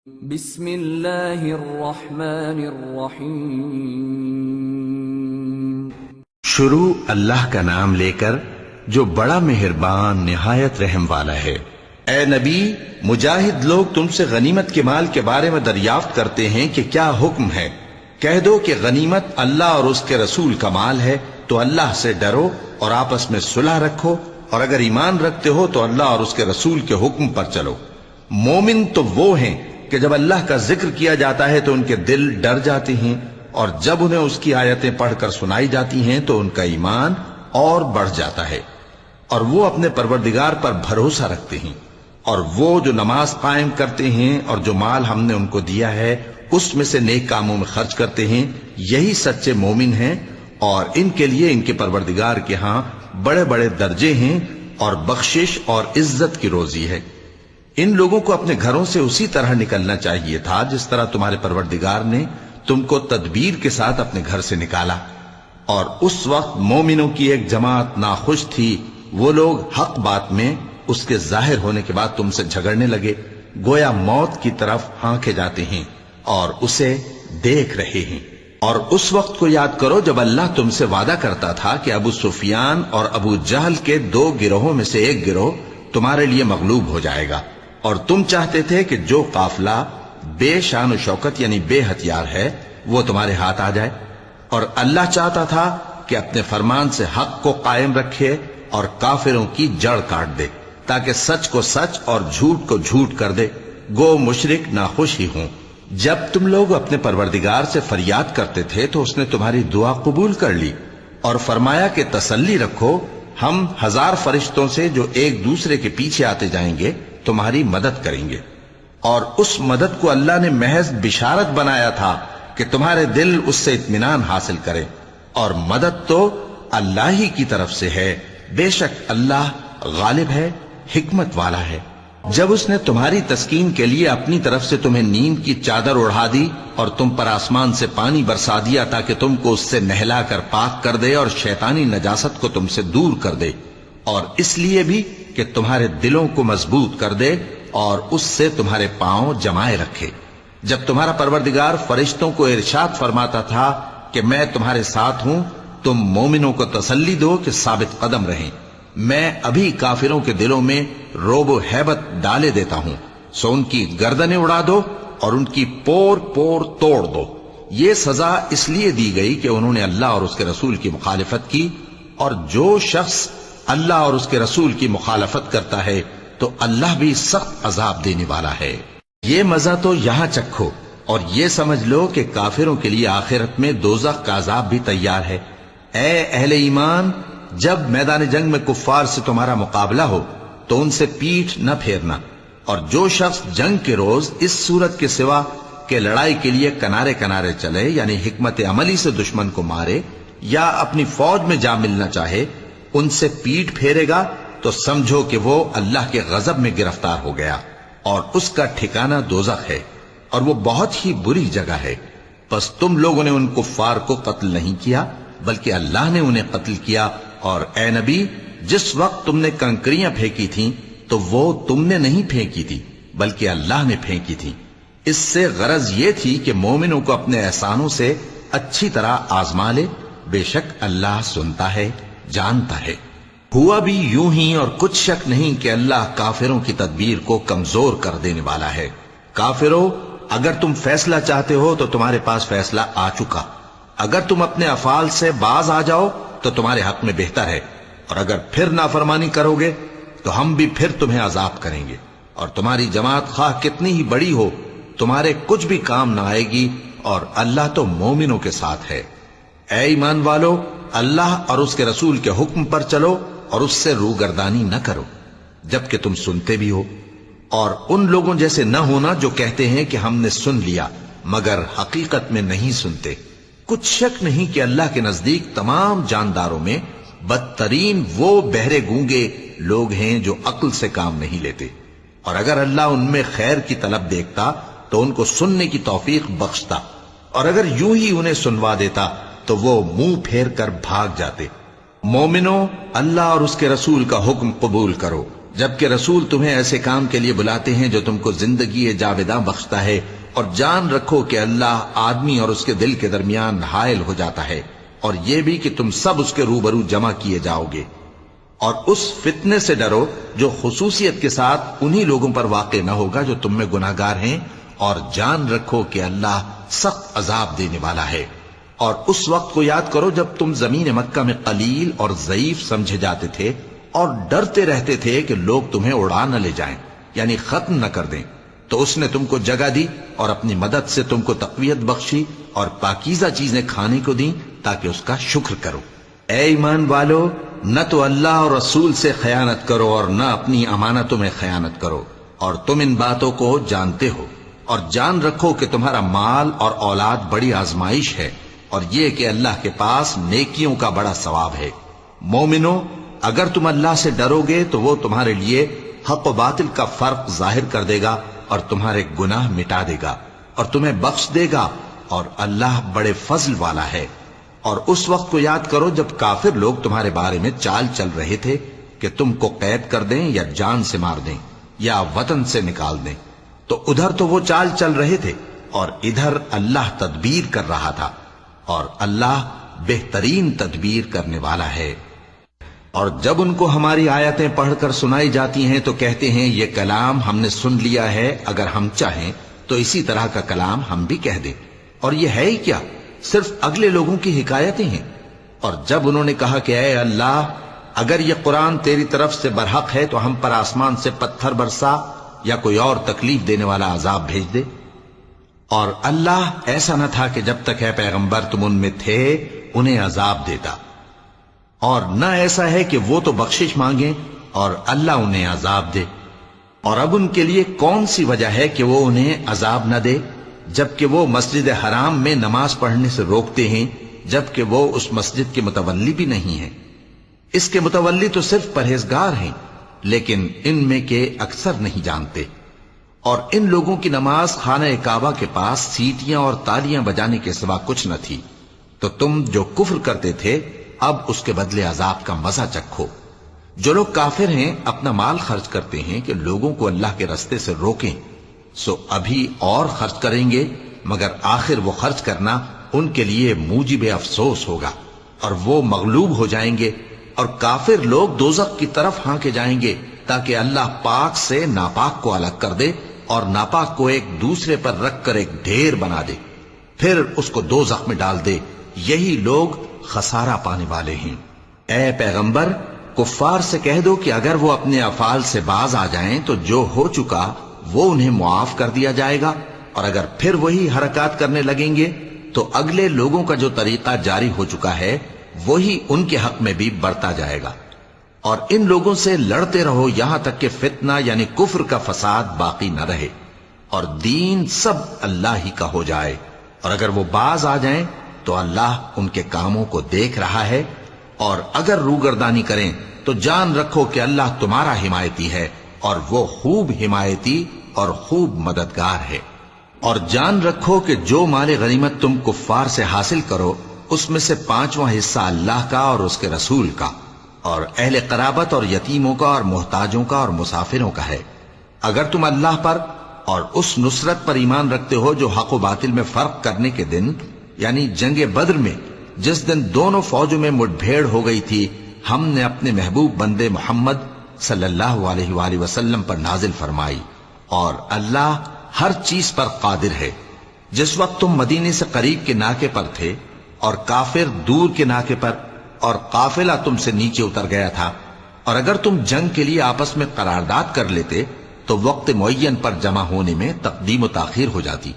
بسم اللہ الرحمن الرحیم۔ شروع اللہ کا نام لے کر جو بڑا مہربان نہایت رحم والا ہے۔ اے نبی، مجاہد لوگ تم سے غنیمت کے مال کے بارے میں دریافت کرتے ہیں کہ کیا حکم ہے۔ کہہ دو کہ غنیمت اللہ اور اس کے رسول کا مال ہے، تو اللہ سے ڈرو اور آپس میں صلح رکھو، اور اگر ایمان رکھتے ہو تو اللہ اور اس کے رسول کے حکم پر چلو۔ مومن تو وہ ہیں کہ جب اللہ کا ذکر کیا جاتا ہے تو ان کے دل ڈر جاتے ہیں، اور جب انہیں اس کی آیتیں پڑھ کر سنائی جاتی ہیں تو ان کا ایمان اور بڑھ جاتا ہے، اور وہ اپنے پروردگار پر بھروسہ رکھتے ہیں، اور وہ جو نماز قائم کرتے ہیں اور جو مال ہم نے ان کو دیا ہے اس میں سے نیک کاموں میں خرچ کرتے ہیں، یہی سچے مومن ہیں، اور ان کے لیے ان کے پروردگار کے ہاں بڑے بڑے درجے ہیں اور بخشش اور عزت کی روزی ہے۔ ان لوگوں کو اپنے گھروں سے اسی طرح نکلنا چاہیے تھا جس طرح تمہارے پروردگار نے تم کو تدبیر کے ساتھ اپنے گھر سے نکالا، اور اس وقت مومنوں کی ایک جماعت ناخوش تھی۔ وہ لوگ حق بات میں اس کے ظاہر ہونے کے بعد تم سے جھگڑنے لگے، گویا موت کی طرف ہانکے جاتے ہیں اور اسے دیکھ رہے ہیں۔ اور اس وقت کو یاد کرو جب اللہ تم سے وعدہ کرتا تھا کہ ابو سفیان اور ابو جہل کے دو گروہوں میں سے ایک گروہ تمہارے لیے مغلوب ہو جائے گا، اور تم چاہتے تھے کہ جو قافلہ بے شان و شوکت یعنی بے ہتھیار ہے وہ تمہارے ہاتھ آ جائے، اور اللہ چاہتا تھا کہ اپنے فرمان سے حق کو قائم رکھے اور کافروں کی جڑ کاٹ دے، تاکہ سچ کو سچ اور جھوٹ کو جھوٹ کر دے، گو مشرک ناخوش ہی ہوں۔ جب تم لوگ اپنے پروردگار سے فریاد کرتے تھے تو اس نے تمہاری دعا قبول کر لی، اور فرمایا کہ تسلی رکھو، ہم 1000 فرشتوں سے جو ایک دوسرے کے پیچھے آتے جائیں گے تمہاری مدد کریں گے۔ اور اس مدد کو اللہ نے محض بشارت بنایا تھا کہ تمہارے دل اس سے اطمینان حاصل کرے، اور مدد تو اللہ ہی کی طرف سے ہے، بے شک اللہ غالب ہے، حکمت والا ہے۔ جب اس نے تمہاری تسکین کے لیے اپنی طرف سے تمہیں نیند کی چادر اڑھا دی اور تم پر آسمان سے پانی برسا دیا تاکہ تم کو اس سے نہلا کر پاک کر دے اور شیطانی نجاست کو تم سے دور کر دے، اور اس لیے بھی کہ تمہارے دلوں کو مضبوط کر دے اور اس سے تمہارے پاؤں جمائے رکھے۔ جب تمہارا پروردگار فرشتوں کو ارشاد فرماتا تھا کہ میں تمہارے ساتھ ہوں، تم مومنوں کو تسلی دو کہ ثابت قدم رہیں، میں ابھی کافروں کے دلوں میں رعب و ہیبت ڈالے دیتا ہوں، سو ان کی گردنیں اڑا دو اور ان کی پور پور توڑ دو۔ یہ سزا اس لیے دی گئی کہ انہوں نے اللہ اور اس کے رسول کی مخالفت کی، اور جو شخص اللہ اور اس کے رسول کی مخالفت کرتا ہے تو اللہ بھی سخت عذاب دینے والا ہے۔ یہ مزہ تو یہاں چکھو، اور یہ سمجھ لو کہ کافروں کے لیے آخرت میں دوزخ کا عذاب بھی تیار ہے۔ اے اہل ایمان، جب میدان جنگ میں کفار سے تمہارا مقابلہ ہو تو ان سے پیٹھ نہ پھیرنا، اور جو شخص جنگ کے روز اس صورت کے سوا کہ لڑائی کے لیے کنارے کنارے چلے یعنی حکمت عملی سے دشمن کو مارے یا اپنی فوج میں جا ملنا چاہے، ان سے پیٹھ پھیرے گا تو سمجھو کہ وہ اللہ کے غضب میں گرفتار ہو گیا، اور اس کا ٹھکانہ دوزخ ہے، اور وہ بہت ہی بری جگہ ہے۔ پس تم لوگوں نے ان کفار کو قتل نہیں کیا بلکہ اللہ نے انہیں قتل کیا، اور اے نبی، جس وقت تم نے کنکریاں پھینکی تھیں تو وہ تم نے نہیں پھینکی تھی بلکہ اللہ نے پھینکی تھی۔ اس سے غرض یہ تھی کہ مومنوں کو اپنے احسانوں سے اچھی طرح آزما لے، بے شک اللہ سنتا ہے، جانتا ہے۔ ہوا بھی یوں ہی، اور کچھ شک نہیں کہ اللہ کافروں کی تدبیر کو کمزور کر دینے والا ہے۔ کافروں، اگر تم فیصلہ چاہتے ہو تو تمہارے پاس فیصلہ آ چکا، اگر تم اپنے افعال سے باز آ جاؤ تو تمہارے حق میں بہتر ہے، اور اگر پھر نافرمانی کرو گے تو ہم بھی پھر تمہیں عذاب کریں گے، اور تمہاری جماعت خواہ کتنی ہی بڑی ہو تمہارے کچھ بھی کام نہ آئے گی، اور اللہ تو مومنوں کے ساتھ ہے۔ اے ایمان والو، اللہ اور اس کے رسول کے حکم پر چلو اور اس سے روگردانی نہ کرو جبکہ تم سنتے بھی ہو، اور ان لوگوں جیسے نہ ہونا جو کہتے ہیں کہ ہم نے سن لیا مگر حقیقت میں نہیں سنتے۔ کچھ شک نہیں کہ اللہ کے نزدیک تمام جانداروں میں بدترین وہ بہرے گونگے لوگ ہیں جو عقل سے کام نہیں لیتے، اور اگر اللہ ان میں خیر کی طلب دیکھتا تو ان کو سننے کی توفیق بخشتا، اور اگر یوں ہی انہیں سنوا دیتا تو وہ منہ پھیر کر بھاگ جاتے۔ مومنوں، اللہ اور اس کے رسول کا حکم قبول کرو جبکہ رسول تمہیں ایسے کام کے لیے بلاتے ہیں جو تم کو زندگی جاوداں بخشتا ہے، اور جان رکھو کہ اللہ آدمی اور اس کے دل کے درمیان حائل ہو جاتا ہے، اور یہ بھی کہ تم سب اس کے روبرو جمع کیے جاؤ گے۔ اور اس فتنے سے ڈرو جو خصوصیت کے ساتھ انہی لوگوں پر واقع نہ ہوگا جو تم میں گناہگار ہیں، اور جان رکھو کہ اللہ سخت عذاب دینے والا ہے۔ اور اس وقت کو یاد کرو جب تم زمین مکہ میں قلیل اور ضعیف سمجھے جاتے تھے اور ڈرتے رہتے تھے کہ لوگ تمہیں اڑا نہ لے جائیں، یعنی ختم نہ کر دیں، تو اس نے تم کو جگہ دی اور اپنی مدد سے تم کو تقویت بخشی اور پاکیزہ چیزیں کھانے کو دیں تاکہ اس کا شکر کرو۔ اے ایمان والو، نہ تو اللہ اور رسول سے خیانت کرو اور نہ اپنی امانتوں میں خیانت کرو، اور تم ان باتوں کو جانتے ہو، اور جان رکھو کہ تمہارا مال اور اولاد بڑی آزمائش ہے، اور یہ کہ اللہ کے پاس نیکیوں کا بڑا ثواب ہے۔ مومنو، اگر تم اللہ سے ڈرو گے تو وہ تمہارے لیے حق و باطل کا فرق ظاہر کر دے گا اور تمہارے گناہ مٹا دے گا اور تمہیں بخش دے گا، اور اللہ بڑے فضل والا ہے۔ اور اس وقت کو یاد کرو جب کافر لوگ تمہارے بارے میں چال چل رہے تھے کہ تم کو قید کر دیں یا جان سے مار دیں یا وطن سے نکال دیں، تو ادھر تو وہ چال چل رہے تھے اور ادھر اللہ تدبیر کر رہا تھا، اور اللہ بہترین تدبیر کرنے والا ہے۔ اور جب ان کو ہماری آیتیں پڑھ کر سنائی جاتی ہیں تو کہتے ہیں یہ کلام ہم نے سن لیا ہے، اگر ہم چاہیں تو اسی طرح کا کلام ہم بھی کہہ دیں، اور یہ ہے ہی کیا، صرف اگلے لوگوں کی حکایتیں ہیں۔ اور جب انہوں نے کہا کہ اے اللہ، اگر یہ قرآن تیری طرف سے برحق ہے تو ہم پر آسمان سے پتھر برسا یا کوئی اور تکلیف دینے والا عذاب بھیج دے۔ اور اللہ ایسا نہ تھا کہ جب تک اے پیغمبر تم ان میں تھے انہیں عذاب دیتا، اور نہ ایسا ہے کہ وہ تو بخشش مانگیں اور اللہ انہیں عذاب دے۔ اور اب ان کے لیے کون سی وجہ ہے کہ وہ انہیں عذاب نہ دے، جبکہ وہ مسجد حرام میں نماز پڑھنے سے روکتے ہیں، جبکہ وہ اس مسجد کے متولی بھی نہیں ہیں۔ اس کے متولی تو صرف پرہیزگار ہیں، لیکن ان میں کے اکثر نہیں جانتے۔ اور ان لوگوں کی نماز خانہ کعبہ کے پاس سیٹیاں اور تالیاں بجانے کے سوا کچھ نہ تھی، تو تم جو کفر کرتے تھے اب اس کے بدلے عذاب کا مزہ چکھو۔ جو لوگ کافر ہیں اپنا مال خرچ کرتے ہیں کہ لوگوں کو اللہ کے رستے سے روکیں، سو ابھی اور خرچ کریں گے، مگر آخر وہ خرچ کرنا ان کے لیے موجب افسوس ہوگا، اور وہ مغلوب ہو جائیں گے، اور کافر لوگ دوزخ کی طرف ہانکے جائیں گے تاکہ اللہ پاک سے ناپاک کو الگ کر دے اور ناپاک کو ایک دوسرے پر رکھ کر ایک ڈھیر بنا دے، پھر اس کو دوزخ میں ڈال دے۔ یہی لوگ خسارہ پانے والے ہیں۔ اے پیغمبر، کفار سے کہہ دو کہ اگر وہ اپنے افعال سے باز آ جائیں تو جو ہو چکا وہ انہیں معاف کر دیا جائے گا، اور اگر پھر وہی حرکات کرنے لگیں گے تو اگلے لوگوں کا جو طریقہ جاری ہو چکا ہے وہی ان کے حق میں بھی بڑھتا جائے گا۔ اور ان لوگوں سے لڑتے رہو یہاں تک کہ فتنہ یعنی کفر کا فساد باقی نہ رہے اور دین سب اللہ ہی کا ہو جائے، اور اگر وہ باز آ جائیں تو اللہ ان کے کاموں کو دیکھ رہا ہے، اور اگر روگردانی کریں تو جان رکھو کہ اللہ تمہارا حمایتی ہے، اور وہ خوب حمایتی اور خوب مددگار ہے۔ اور جان رکھو کہ جو مال غنیمت تم کفار سے حاصل کرو اس میں سے 5واں حصہ اللہ کا اور اس کے رسول کا اور اہل قرابت اور یتیموں کا اور محتاجوں کا اور مسافروں کا ہے۔ اگر تم اللہ پر اور اس نصرت پر ایمان رکھتے ہو جو حق و باطل میں فرق کرنے کے دن یعنی جنگ بدر میں جس دن دونوں فوجوں میں مٹ بھیڑ ہو گئی تھی، ہم نے اپنے محبوب بندے محمد صلی اللہ علیہ وآلہ وسلم پر نازل فرمائی، اور اللہ ہر چیز پر قادر ہے۔ جس وقت تم مدینے سے قریب کے ناکے پر تھے اور کافر دور کے ناکے پر، اور قافلہ تم سے نیچے اتر گیا تھا، اور اگر تم جنگ کے لیے آپس میں قرارداد کر لیتے تو وقت معین پر جمع ہونے میں تقدیم و تاخیر ہو جاتی،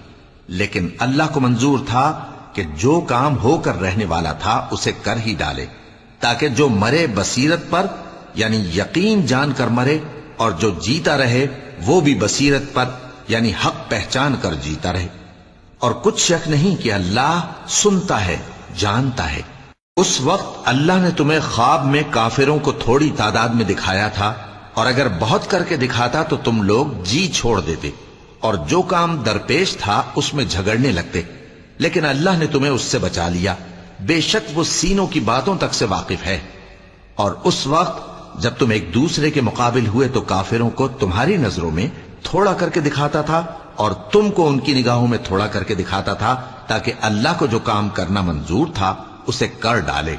لیکن اللہ کو منظور تھا کہ جو کام ہو کر رہنے والا تھا اسے کر ہی ڈالے، تاکہ جو مرے بصیرت پر یعنی یقین جان کر مرے، اور جو جیتا رہے وہ بھی بصیرت پر یعنی حق پہچان کر جیتا رہے۔ اور کچھ شک نہیں کہ اللہ سنتا ہے، جانتا ہے۔ اس وقت اللہ نے تمہیں خواب میں کافروں کو تھوڑی تعداد میں دکھایا تھا، اور اگر بہت کر کے دکھاتا تو تم لوگ جی چھوڑ دیتے اور جو کام درپیش تھا اس میں جھگڑنے لگتے، لیکن اللہ نے تمہیں اس سے بچا لیا، بے شک وہ سینوں کی باتوں تک سے واقف ہے۔ اور اس وقت جب تم ایک دوسرے کے مقابل ہوئے تو کافروں کو تمہاری نظروں میں تھوڑا کر کے دکھاتا تھا اور تم کو ان کی نگاہوں میں تھوڑا کر کے دکھاتا تھا، تاکہ اللہ کو جو کام کرنا منظور تھا اسے کر ڈالے،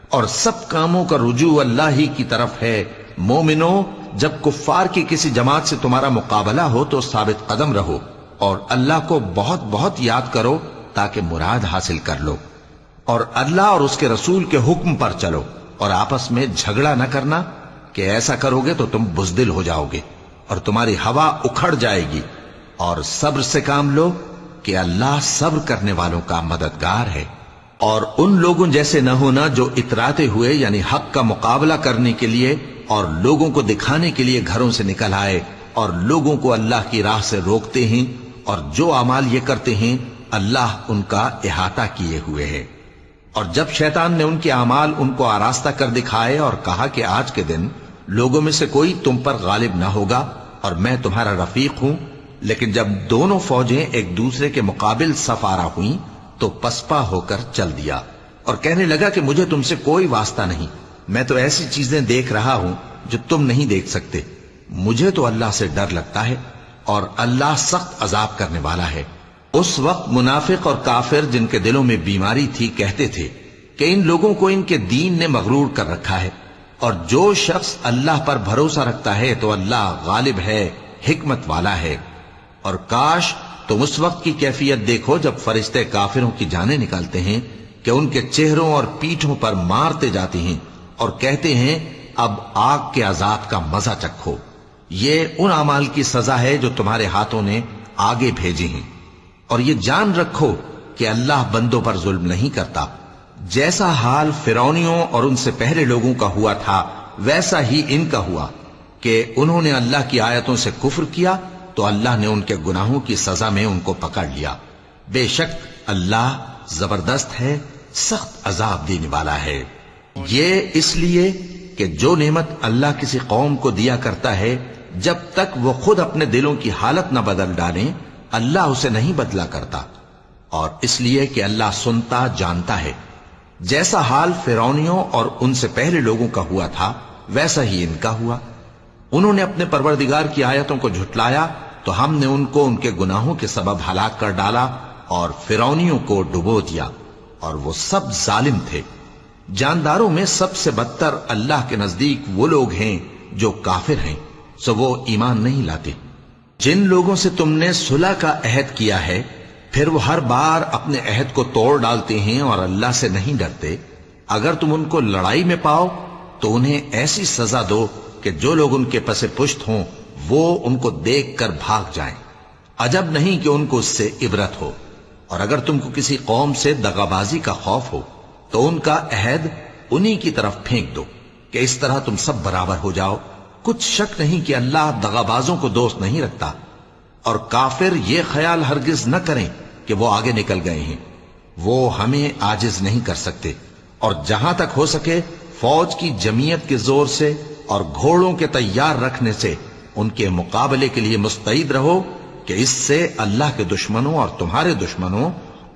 اور سب کاموں کا رجوع اللہ ہی کی طرف ہے۔ مومنو، جب کفار کی کسی جماعت سے تمہارا مقابلہ ہو تو ثابت قدم رہو اور اللہ کو بہت بہت یاد کرو تاکہ مراد حاصل کر لو، اور اللہ اور اس کے رسول کے حکم پر چلو، اور آپس میں جھگڑا نہ کرنا کہ ایسا کرو گے تو تم بزدل ہو جاؤ گے اور تمہاری ہوا اکھڑ جائے گی، اور صبر سے کام لو کہ اللہ صبر کرنے والوں کا مددگار ہے۔ اور ان لوگوں جیسے نہ ہونا جو اتراتے ہوئے یعنی حق کا مقابلہ کرنے کے لیے اور لوگوں کو دکھانے کے لیے گھروں سے نکل آئے اور لوگوں کو اللہ کی راہ سے روکتے ہیں، اور جو اعمال یہ کرتے ہیں اللہ ان کا احاطہ کیے ہوئے ہے۔ اور جب شیطان نے ان کے اعمال ان کو آراستہ کر دکھائے اور کہا کہ آج کے دن لوگوں میں سے کوئی تم پر غالب نہ ہوگا اور میں تمہارا رفیق ہوں، لیکن جب دونوں فوجیں ایک دوسرے کے مقابل صف آرا ہوئیں تو پسپا ہو کر چل دیا اور کہنے لگا کہ مجھے تم سے کوئی واسطہ نہیں، میں تو ایسی چیزیں دیکھ رہا ہوں جو تم نہیں دیکھ سکتے، مجھے تو اللہ سے ڈر لگتا ہے اور اللہ سخت عذاب کرنے والا ہے۔ اس وقت منافق اور کافر جن کے دلوں میں بیماری تھی کہتے تھے کہ ان لوگوں کو ان کے دین نے مغرور کر رکھا ہے، اور جو شخص اللہ پر بھروسہ رکھتا ہے تو اللہ غالب ہے، حکمت والا ہے۔ اور کاش تم اس وقت کی کیفیت دیکھو جب فرشتے کافروں کی جانیں نکالتے ہیں کہ ان کے چہروں اور پیٹھوں پر مارتے جاتے ہیں اور کہتے ہیں اب آگ کے عذاب کا مزہ چکھو، یہ ان اعمال کی سزا ہے جو تمہارے ہاتھوں نے آگے بھیجے ہیں۔ اور یہ جان رکھو کہ اللہ بندوں پر ظلم نہیں کرتا، جیسا حال فرعونیوں اور ان سے پہلے لوگوں کا ہوا تھا ویسا ہی ان کا ہوا کہ انہوں نے اللہ کی آیتوں سے کفر کیا تو اللہ نے ان کے گناہوں کی سزا میں ان کو پکڑ لیا۔ بے شک اللہ زبردست ہے، سخت عذاب دینے والا ہے۔ یہ اس لیے کہ جو نعمت اللہ کسی قوم کو دیا کرتا ہے جب تک وہ خود اپنے دلوں کی حالت نہ بدل ڈالیں اللہ اسے نہیں بدلا کرتا، اور اس لیے کہ اللہ سنتا جانتا ہے۔ جیسا حال فرعونیوں اور ان سے پہلے لوگوں کا ہوا تھا ویسا ہی ان کا ہوا۔ انہوں نے اپنے پروردگار کی آیتوں کو جھٹلایا تو ہم نے ان کو ان کے گناہوں کے سبب ہلاک کر ڈالا اور فرعونیوں کو ڈبو دیا، اور وہ سب ظالم تھے۔ جانداروں میں سب سے بدتر اللہ کے نزدیک وہ لوگ ہیں جو کافر ہیں، سو وہ ایمان نہیں لاتے۔ جن لوگوں سے تم نے صلح کا عہد کیا ہے پھر وہ ہر بار اپنے عہد کو توڑ ڈالتے ہیں اور اللہ سے نہیں ڈرتے، اگر تم ان کو لڑائی میں پاؤ تو انہیں ایسی سزا دو کہ جو لوگ ان کے پس پشت ہوں وہ ان کو دیکھ کر بھاگ جائیں، عجب نہیں کہ ان کو اس سے عبرت ہو۔ اور اگر تم کو کسی قوم سے دغابازی کا خوف ہو تو ان کا عہد انہی کی طرف پھینک دو کہ اس طرح تم سب برابر ہو جاؤ۔ کچھ شک نہیں کہ اللہ دغابازوں کو دوست نہیں رکھتا، اور کافر یہ خیال ہرگز نہ کریں کہ وہ آگے نکل گئے ہیں، وہ ہمیں عاجز نہیں کر سکتے۔ اور جہاں تک ہو سکے فوج کی جمعیت کے زور سے اور گھوڑوں کے تیار رکھنے سے ان کے مقابلے کے لیے مستعد رہو کہ اس سے اللہ کے دشمنوں اور تمہارے دشمنوں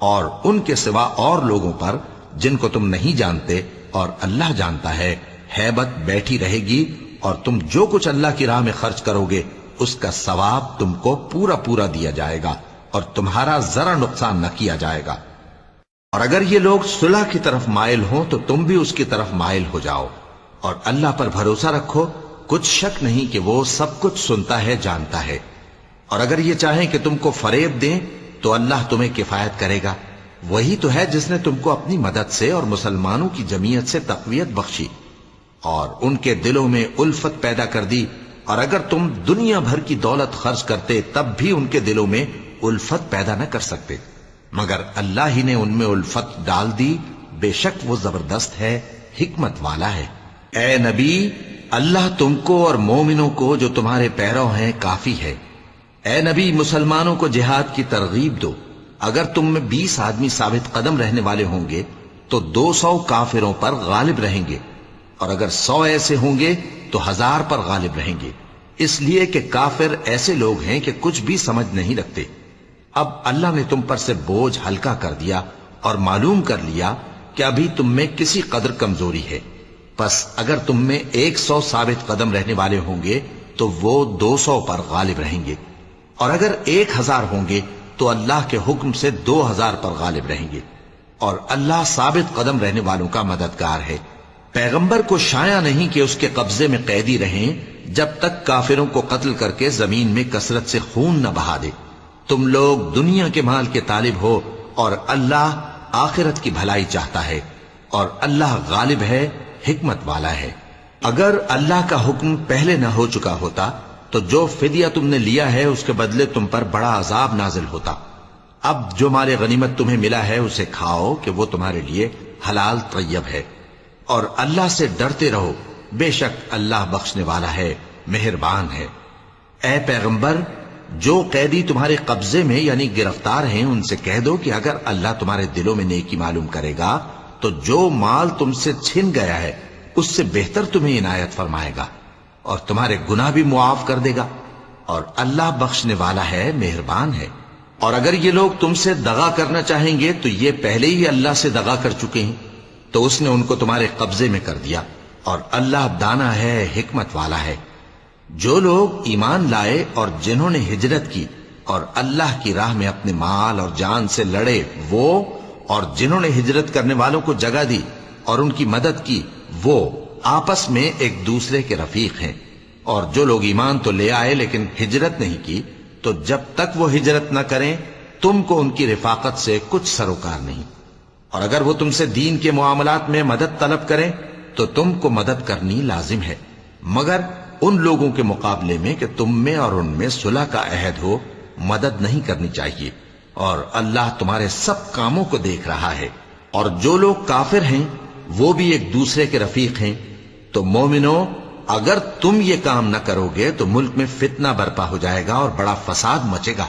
اور ان کے سوا اور لوگوں پر جن کو تم نہیں جانتے اور اللہ جانتا ہے ہیبت بیٹھی رہے گی، اور تم جو کچھ اللہ کی راہ میں خرچ کرو گے اس کا ثواب تم کو پورا پورا دیا جائے گا اور تمہارا ذرا نقصان نہ کیا جائے گا۔ اور اگر یہ لوگ صلح کی طرف مائل ہوں تو تم بھی اس کی طرف مائل ہو جاؤ، اور اللہ پر بھروسہ رکھو، کچھ شک نہیں کہ وہ سب کچھ سنتا ہے جانتا ہے۔ اور اگر یہ چاہیں کہ تم کو فریب دیں تو اللہ تمہیں کفایت کرے گا، وہی تو ہے جس نے تم کو اپنی مدد سے اور مسلمانوں کی جمعیت سے تقویت بخشی اور ان کے دلوں میں الفت پیدا کر دی، اور اگر تم دنیا بھر کی دولت خرچ کرتے تب بھی ان کے دلوں میں الفت پیدا نہ کر سکتے، مگر اللہ ہی نے ان میں الفت ڈال دی، بے شک وہ زبردست ہے، حکمت والا ہے۔ اے نبی، اللہ تم کو اور مومنوں کو جو تمہارے پیرو ہیں کافی ہے۔ اے نبی، مسلمانوں کو جہاد کی ترغیب دو۔ اگر تم میں 20 آدمی ثابت قدم رہنے والے ہوں گے تو 200 کافروں پر غالب رہیں گے، اور اگر 100 ایسے ہوں گے تو 1000 پر غالب رہیں گے، اس لیے کہ کافر ایسے لوگ ہیں کہ کچھ بھی سمجھ نہیں رکھتے۔ اب اللہ نے تم پر سے بوجھ ہلکا کر دیا اور معلوم کر لیا کہ ابھی تم میں کسی قدر کمزوری ہے، پس اگر تم میں 100 ثابت قدم رہنے والے ہوں گے تو وہ 200 پر غالب رہیں گے، اور اگر 1000 ہوں گے تو اللہ کے حکم سے 2000 پر غالب رہیں گے، اور اللہ ثابت قدم رہنے والوں کا مددگار ہے۔ پیغمبر کو شایع نہیں کہ اس کے قبضے میں قیدی رہیں جب تک کافروں کو قتل کر کے زمین میں کثرت سے خون نہ بہا دے۔ تم لوگ دنیا کے مال کے طالب ہو اور اللہ آخرت کی بھلائی چاہتا ہے، اور اللہ غالب ہے، حکمت والا ہے۔ اگر اللہ کا حکم پہلے نہ ہو چکا ہوتا تو جو فدیہ تم نے لیا ہے اس کے بدلے تم پر بڑا عذاب نازل ہوتا۔ اب جو مال غنیمت تمہیں ملا ہے اسے کھاؤ کہ وہ تمہارے لیے حلال طیب ہے، اور اللہ سے ڈرتے رہو، بے شک اللہ بخشنے والا ہے، مہربان ہے۔ اے پیغمبر، جو قیدی تمہارے قبضے میں یعنی گرفتار ہیں ان سے کہہ دو کہ اگر اللہ تمہارے دلوں میں نیکی معلوم کرے گا تو جو مال تم سے چھن گیا ہے اس سے بہتر تمہیں عنایت فرمائے گا، اور تمہارے گناہ بھی معاف کر دے گا، اور اللہ بخشنے والا ہے، مہربان ہے۔ اور اگر یہ لوگ تم سے دغا کرنا چاہیں گے تو یہ پہلے ہی اللہ سے دغا کر چکے ہیں، تو اس نے ان کو تمہارے قبضے میں کر دیا، اور اللہ دانا ہے، حکمت والا ہے۔ جو لوگ ایمان لائے اور جنہوں نے ہجرت کی اور اللہ کی راہ میں اپنے مال اور جان سے لڑے، وہ اور جنہوں نے ہجرت کرنے والوں کو جگہ دی اور ان کی مدد کی، وہ آپس میں ایک دوسرے کے رفیق ہیں۔ اور جو لوگ ایمان تو لے آئے لیکن ہجرت نہیں کی، تو جب تک وہ ہجرت نہ کریں تم کو ان کی رفاقت سے کچھ سروکار نہیں، اور اگر وہ تم سے دین کے معاملات میں مدد طلب کریں تو تم کو مدد کرنی لازم ہے، مگر ان لوگوں کے مقابلے میں کہ تم میں اور ان میں صلح کا عہد ہو مدد نہیں کرنی چاہیے، اور اللہ تمہارے سب کاموں کو دیکھ رہا ہے۔ اور جو لوگ کافر ہیں وہ بھی ایک دوسرے کے رفیق ہیں۔ تو مومنو، اگر تم یہ کام نہ کرو گے تو ملک میں فتنہ برپا ہو جائے گا اور بڑا فساد مچے گا۔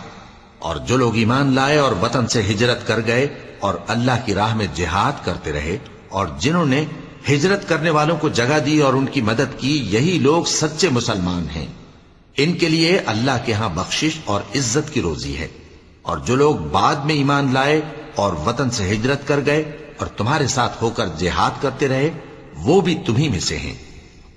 اور جو لوگ ایمان لائے اور وطن سے ہجرت کر گئے اور اللہ کی راہ میں جہاد کرتے رہے، اور جنہوں نے ہجرت کرنے والوں کو جگہ دی اور ان کی مدد کی، یہی لوگ سچے مسلمان ہیں۔ ان کے لیے اللہ کے ہاں بخشش اور عزت کی روزی ہے۔ اور جو لوگ بعد میں ایمان لائے اور وطن سے ہجرت کر گئے اور تمہارے ساتھ ہو کر جہاد کرتے رہے، وہ بھی تمہیں میں سے ہیں۔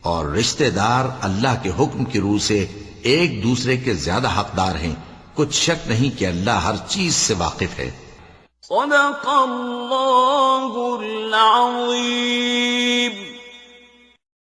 اور رشتہ دار اللہ کے حکم کی روح سے ایک دوسرے کے زیادہ حقدار ہیں، کچھ شک نہیں کہ اللہ ہر چیز سے واقف ہے۔ صدق اللہ العظیم۔